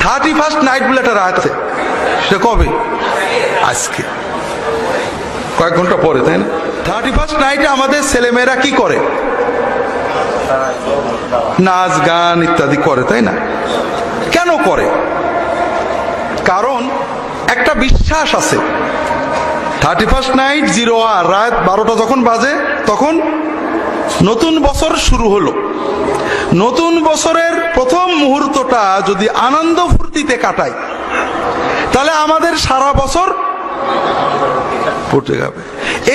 31st night বলে একটা রাত আছে, সেটা কবে? আজকে, কয়েক ঘন্টা পরে, তাই না? 31st নাইটে আমাদের ছেলেমেয়েরা কি করে? নাচ গান ইত্যাদি করে, তাই না? কেন করে? কারণ একটা বিশ্বাস আছে, 31st নাইট 0 hour, রাত 12টা যখন বাজে তখন নতুন বছর শুরু হলো। নতুন বছরের প্রথম মুহূর্তটা যদি আনন্দ ফুর্তিতে কাটাই, তাহলে আমাদের সারা বছর পড়তে যাবে।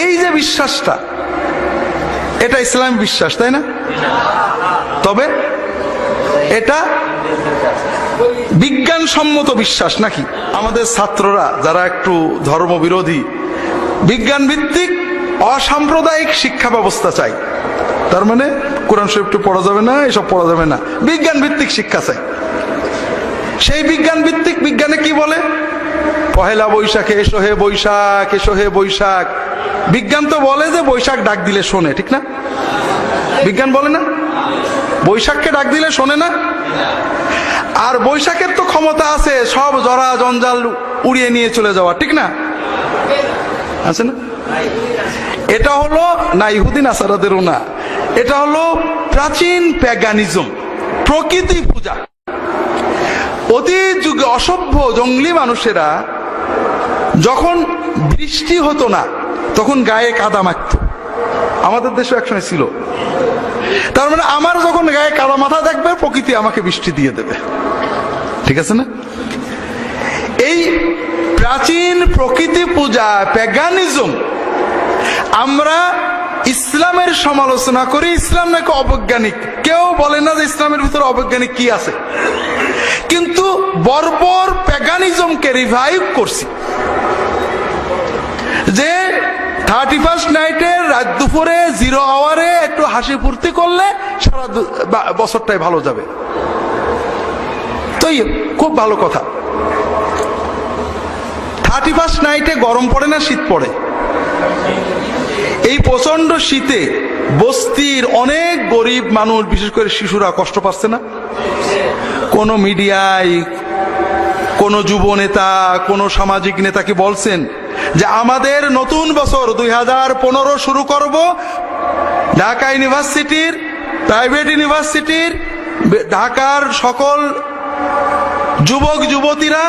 এই যে বিশ্বাসটা, এটা ইসলামী বিশ্বাস, তাই না? তবে এটা বিজ্ঞানসম্মত বিশ্বাস নাকি? আমাদের ছাত্ররা যারা একটু ধর্মবিরোধী, বিজ্ঞান ভিত্তিক অসাম্প্রদায়িক শিক্ষা ব্যবস্থা চাই। তার মানে কোরআন শরীফটা পড়া যাবে না, এসব পড়া যাবে না, বিজ্ঞান ভিত্তিক শিক্ষা চাই। সেই বিজ্ঞান ভিত্তিক বিজ্ঞানে কি বলে? পহেলা বৈশাখে এসো হে বৈশাখ, এসো হে বৈশাখ। বিজ্ঞান তো বলে যে বৈশাখ ডাক দিলে শোনে, ঠিক না? বিজ্ঞান বলে না বৈশাখকে ডাক দিলে শোনে না? আর বৈশাখের তো ক্ষমতা আছে সব জরা জঞ্জাল উড়িয়ে নিয়ে চলে যাওয়া, ঠিক না? আছে না? এটা হলো না ইহুদি নাসারাদেরও না, এটা হলো প্রাচীন প্যাগানিজম, প্রকৃতি পূজা। অতীত যুগে অসভ্য জঙ্গলি মানুষেরা যখন বৃষ্টি হতো না তখন গায়ে কাদা মাখত। আমাদের দেশে একসময় ছিল। তার মানে আমার যখন গায়ে কাদা মাথা দেখবে, প্রকৃতি আমাকে বৃষ্টি দিয়ে দেবে, ঠিক আছে না? এই প্রাচীন প্রকৃতি পূজা, প্যাগানিজম, আমরা ইসলামের সমালোচনা করি। ইসলাম নাকি অবৈজ্ঞানিক, কেউ বলে না যে ইসলামের ভিতরে অবৈজ্ঞানিক কি আছে, কিন্তু বর্বর প্যাগানিজমকে রিভাইভ করছি। যে 31st নাইটে রাত দুপুরে 0 hour একটু হাসি ফুর্তি করলে সারা বছরটাই ভালো যাবে। তো খুব ভালো কথা। 31st নাইটে গরম পড়ে না শীত পড়ে? এই প্রচন্ড শীতে বস্তির অনেক গরিব মানুষ, বিশেষ করে শিশুরা কষ্ট পাচ্ছে না? কোন মিডিয়ায় কোন যুব নেতা, কোন সামাজিক নেতা কি বলছেন যে আমাদের নতুন বছর 2015 শুরু করব, ঢাকা ইউনিভার্সিটির, প্রাইভেট ইউনিভার্সিটির, ঢাকার সকল যুবক যুবতীরা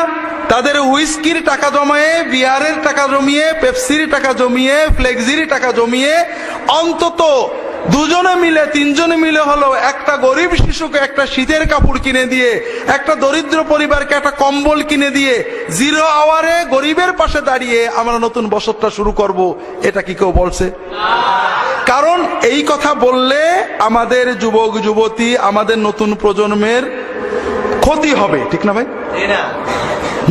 তাদের হুইস্কির টাকা জমায়ে, বিয়ারের টাকা জমিয়ে, পেপসির টাকা জমিয়ে, ফ্লেক্সির টাকা জমিয়ে অন্তত 2জনে মিলে 3জনে মিলে হলো একটা গরিব শিশুকে একটা শীতের কাপড় কিনে দিয়ে, একটা দরিদ্র পরিবারকে একটা কম্বল কিনে দিয়ে 0 hour গরিবের পাশে দাঁড়িয়ে আমরা নতুন বছরটা শুরু করব। এটা কি কেউ বলছে? কারণ এই কথা বললে আমাদের যুবক যুবতী, আমাদের নতুন প্রজন্মের ক্ষতি হবে, ঠিক না ভাই?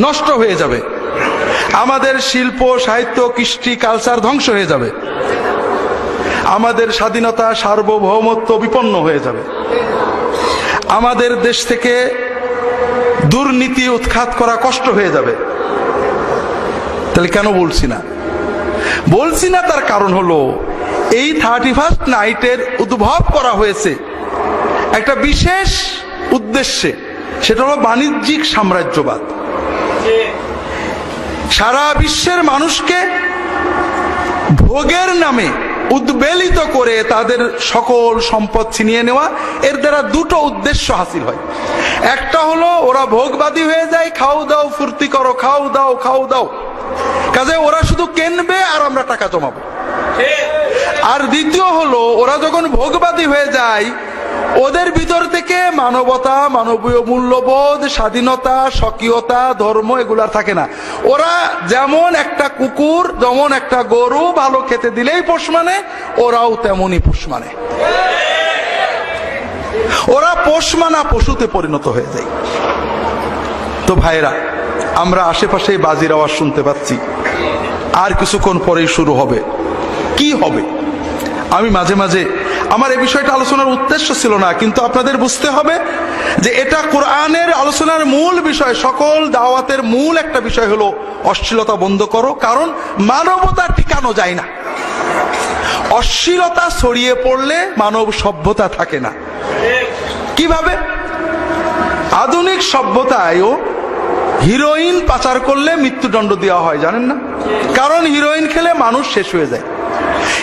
নষ্ট হয়ে যাবে। আমাদের শিল্প, সাহিত্য, কৃষ্টি, কালচার ধ্বংস হয়ে যাবে। আমাদের স্বাধীনতা, সার্বভৌমত্ব বিপন্ন হয়ে যাবে। আমাদের দেশ থেকে দুর্নীতি উৎখাত করা কষ্ট হয়ে যাবে। তাহলে কেন বলছি না? বলছি না তার কারণ হলো এই 31st নাইটের উদ্ভব করা হয়েছে একটা বিশেষ উদ্দেশ্যে, সেটা হলো বাণিজ্যিক সাম্রাজ্যবাদ। সারা বিশ্বের মানুষকে ভোগের নামে উদ্বেলিত করে তাদের সকল সম্পদ ছিনিয়ে নেওয়া। এর দ্বারা 2টো উদ্দেশ্য হাসিল হয়। একটা হলো ওরা ভোগবাদী হয়ে যায়, খাও দাও ফুর্তি করো, খাও দাও খাও দাও, কাজে ওরা শুধু কিনবে আর আমরা টাকা জমাবো। আর দ্বিতীয় হলো ওরা যখন ভোগবাদী হয়ে যায়, ওদের ভিতর থেকে মানবতা, মানবীয় মূল্যবোধ, স্বাধীনতা, স্বকীয়তা, ধর্ম এগুলার থাকে না। ওরা যেমন একটা কুকুর, যেমন একটা গরু ভালো খেতে দিলেই পোষ মানে, ওরাও তেমনই পোষ মানে। ওরা পোষ মানা পশুতে পরিণত হয়ে যায়। তো ভাইরা, আমরা আশেপাশে বাজির আওয়াজ শুনতে পাচ্ছি, আর কিছুক্ষণ পরেই শুরু হবে। কি হবে? আমি মাঝে মাঝে, আমার এই বিষয়টা আলোচনার উদ্দেশ্য ছিল না, কিন্তু আপনাদের বুঝতে হবে যে এটা কোরআনের আলোচনার মূল বিষয়। সকল দাওয়াতের মূল একটা বিষয় হলো অশ্লীলতা বন্ধ করো, কারণ মানবতা টিকানো যায় না। অশ্লীলতা ছড়িয়ে পড়লে মানব সভ্যতা থাকে না। কিভাবে? আধুনিক সভ্যতায়ও হিরোইন পাচার করলে মৃত্যুদণ্ড দেওয়া হয়, জানেন না? কারণ হিরোইন খেলে মানুষ শেষ হয়ে যায়,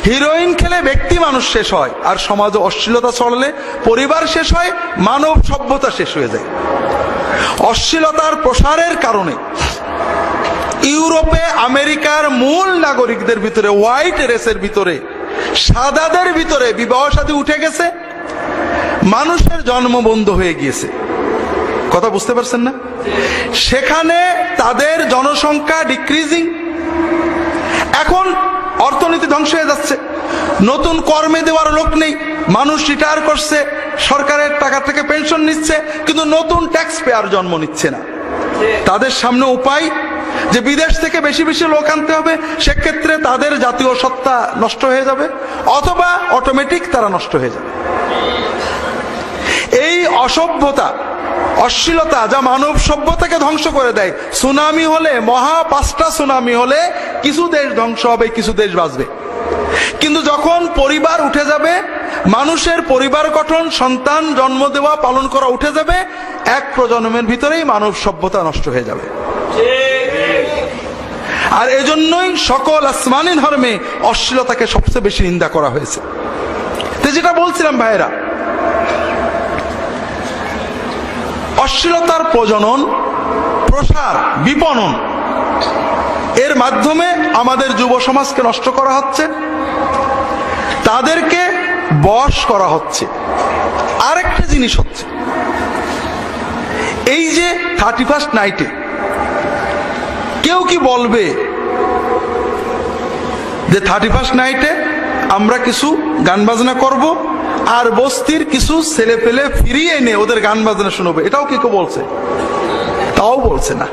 হিরোইন খেলে ব্যক্তি মানুষ শেষ হয়, আর সমাজে অশ্লীলতা ছড়ালে পরিবার শেষ হয়, মানব সভ্যতা শেষ হয়ে যায়। অশ্লীলতার প্রসারের কারণে ইউরোপে আমেরিকার মূল নাগরিকদের ভিতরে, হোয়াইট রেসের ভিতরে, সাদাদের ভিতরে বিবাহ শাদী উঠে গেছে, মানুষের জন্ম বন্ধ হয়ে গিয়েছে। কথা বুঝতে পারছেন না? সেখানে তাদের জনসংখ্যা ডিক্রিজিং, এখন অর্থনীতি ধ্বংস হয়ে যাচ্ছে, নতুন কর্মে দেওয়ার লোক নেই, মানুষ রিটায়ার করছে, সরকারের টাকা থেকে পেনশন নিচ্ছে, কিন্তু নতুন ট্যাক্স পেয়ার জন্ম নিচ্ছে না। তাদের সামনে উপায় যে বিদেশ থেকে বেশি বেশি লোক আনতে হবে, সেক্ষেত্রে তাদের জাতীয় সত্তা নষ্ট হয়ে যাবে, অথবা অটোমেটিক তারা নষ্ট হয়ে যাবে। এই অসভ্যতা, অশ্লীলতা যা মানব সভ্যতাকে ধ্বংস করে দেয়। সুনামি হলে, মহা 5টা সুনামি হলে কিছু দেশ ধ্বংস হবে, কিছু দেশ বাঁচবে। কিন্তু যখন পরিবার উঠে যাবে, মানুষের পরিবার গঠন, সন্তান জন্ম দেওয়া, পালন করা উঠে যাবে, এক প্রজন্মের ভিতরেই মানব সভ্যতা নষ্ট হয়ে যাবে। আর এজন্যই সকল আসমানি ধর্মে অশ্লীলতাকে সবচেয়ে বেশি নিন্দা করা হয়েছে। তো যেটা বলছিলাম ভাইয়েরা, অশ্লীলতার প্রজনন, প্রসার, বিপণন, এর মাধ্যমে আমাদের যুব সমাজকে নষ্ট করা হচ্ছে, তাদেরকে বশ করা হচ্ছে। আরেকটা জিনিস হচ্ছে, এই যে 31st নাইটে কেউ কি বলবে যে 31st নাইটে আমরা কিছু গান বাজনা করব, আর বস্তির কিছু ছেলে পেলে ফিরিয়ে এনে ওদের গান বাজনা শুনবে? এটাও কি কেউ বলছে? তাও বলছে না।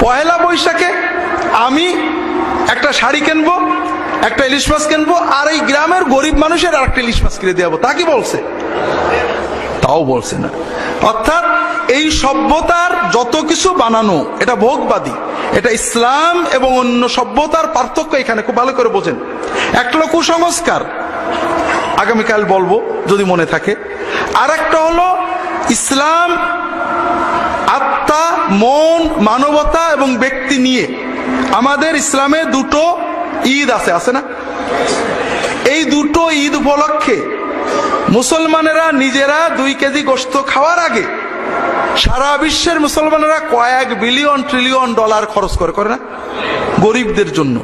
পয়লা বৈশাখে আমি একটা শাড়ি কিনবো, একটা ইলিশ মাছ কিনবো, আর এই গ্রামের গরিব মানুষের আর একটা ইলিশ মাছ কিনে দেবো, তা কি বলছে? তাও বলছে না। অর্থাৎ এই সভ্যতার যত কিছু বানানো, এটা ভোগবাদী। এটা ইসলাম এবং অন্য সভ্যতার পার্থক্য এখানে খুব ভালো করে বোঝেন। একটা হলো কুসংস্কার, আগামীকাল বলবো যদি মনে থাকে। আর একটা হলো ইসলাম আত্মা, মন, মানবতা এবং ব্যক্তি নিয়ে। আমাদের ইসলামে দুটো ঈদ আছে, আছে না? এই দুটো ঈদ উপলক্ষে মুসলমানেরা নিজেরা 2 কেজি গোশত খাওয়ার আগে সারা বিশ্বের মুসলমানেরা কয়েক বিলিয়ন ট্রিলিয়ন ডলার খরচ করে না গরিবদের জন্য।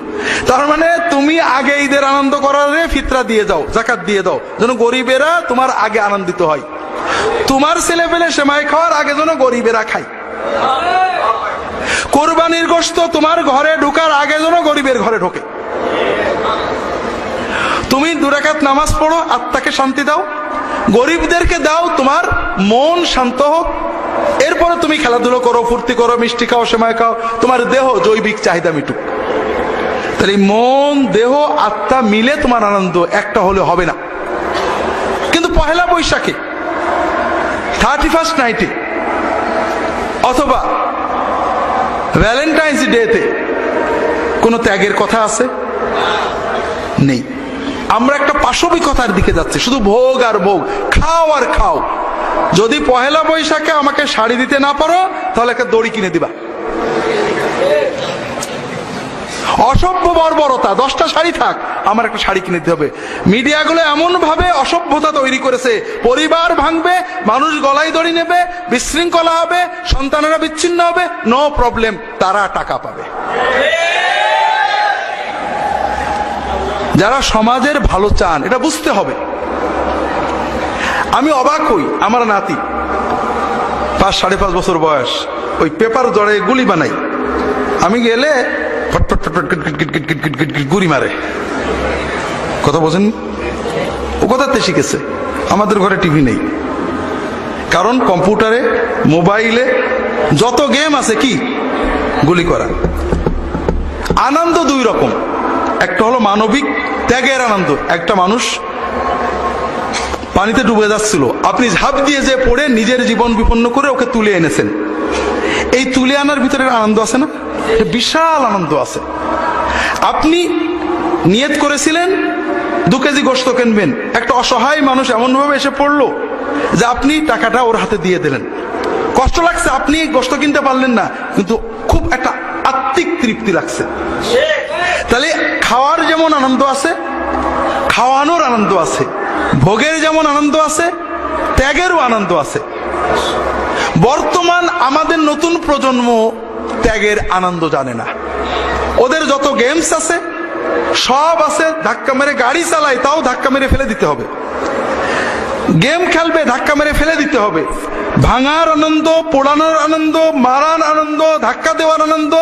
তার মানে তুমি আগে ঈদের আনন্দ করার ফিতরা দিয়ে যাও, যাকাত দিয়ে দাও, যেন গরিবেরা তোমার আগে আনন্দিত হয়। তোমার ছেলে পেলে সেমাই খাওয়ার আগে যেন গরিবেরা খায়। কোরবানির গোশত তোমার ঘরে ঢোকার আগে যেন গরিবের ঘরে ঢোকে। তুমি 2 রাকাত নামাজ পড়ো, আত্মাকে শান্তি দাও, গরিবদেরকে দাও, তোমার মন শান্ত হোক। এরপরে তুমি খেলাধুলো করো, ফুর্তি করো, মিষ্টি খাও, সেমাই খাও, তোমার দেহ জৈবিক চাহিদা মিটুক। তাহলে মন, দেহ, আত্মা মিলে তোমার আনন্দ একটা হলে হবে না। কিন্তু পহেলা বৈশাখে, 31st নাইটে, অথবা ভ্যালেন্টাইন্স ডেতে কোনো ত্যাগের কথা আছে? নেই। আমরা একটা পাশবিকতার দিকে যাচ্ছি, শুধু ভোগ আর ভোগ, খাও আর খাও। যদি পহেলা বৈশাখে আমাকে শাড়ি দিতে না পারো, তাহলে একটা দড়ি কিনে দিবা। অসভ্য বর্বরতা, 10টা শাড়ি থাক, আমার একটা শাড়ি কিনে দিতে হবে। মিডিয়াগুলো এমন ভাবে অসভ্যতা তৈরি করেছে, পরিবার ভাঙবে, মানুষ গলায় দড়ি নেবে, বিশৃঙ্খলা হবে, সন্তানেরা বিচ্ছিন্ন হবে, নো প্রবলেম, তারা টাকা পাবে। যারা সমাজের ভালো চান, এটা বুঝতে হবে। আমি অবাক হই, আমার নাতি 5-5.5 বছর বয়স, ওই পেপার জড়ে গুলি বানাই। আমি গেলে গুলি মারে। কথা বোঝেন? ও কথাতে শিখেছে। আমাদের ঘরে টিভি নেই, কারণ কম্পিউটারে, মোবাইলে যত গেম আছে কি গুলি করা। আনন্দ 2 রকম, একটা হলো মানবিক ত্যাগের আনন্দ। একটা মানুষ পানিতে ডুবে যাচ্ছিল, আপনি ঝাঁপ দিয়ে যে পড়ে নিজের জীবন বিপন্ন করে ওকে তুলে এনেছেন। এই তুলে আনার ভিতরে আনন্দ আছে না? বিশাল আনন্দ আছে। আপনি নিয়ত করেছিলেন 2 কেজি গোশত কিনবেন, একটা অসহায় মানুষ এমন ভাবে এসে পড়লো যে আপনি টাকাটা ওর হাতে দিয়ে দিলেন। কষ্ট লাগছে, আপনি গোশত কিনতে পারলেন না, কিন্তু খুব একটা আত্মিক তৃপ্তি লাগছে। তাহলে খাওয়ার যেমন আনন্দ আছে, খাওয়ানোর আনন্দ আছে, ভোগের যেমন আনন্দ আছে, ত্যাগেরও আনন্দ আছে। বর্তমান আমাদের নতুন প্রজন্ম ত্যাগের আনন্দ জানে না। ওদের যত গেমস আছে সব আছে, ধাক্কা মেরে গাড়ি চালায় তাও ধাক্কা মেরে ফেলে দিতে হবে, গেম খেলবে ধাক্কা মেরে ফেলে দিতে হবে। ভাঙার আনন্দ, পোড়ানোর আনন্দ, মারার আনন্দ, ধাক্কা দেওয়ার আনন্দ,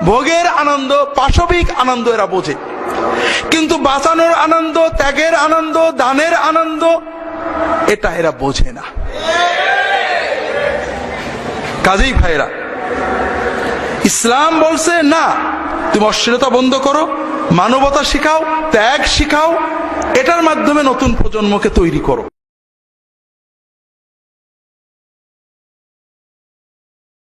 ভোগের আনন্দ, পাশবিক আনন্দ এরা বোঝে, কিন্তু বাঁচানোর আনন্দ, ত্যাগের আনন্দ, দানের আনন্দ এটা এরা বোঝে না। কাজেই ভাইরা, ইসলাম বলছে না, তুমি অশ্লীলতা বন্ধ করো, মানবতা শিখাও, ত্যাগ শিখাও, এটার মাধ্যমে নতুন প্রজন্মকে তৈরি করো।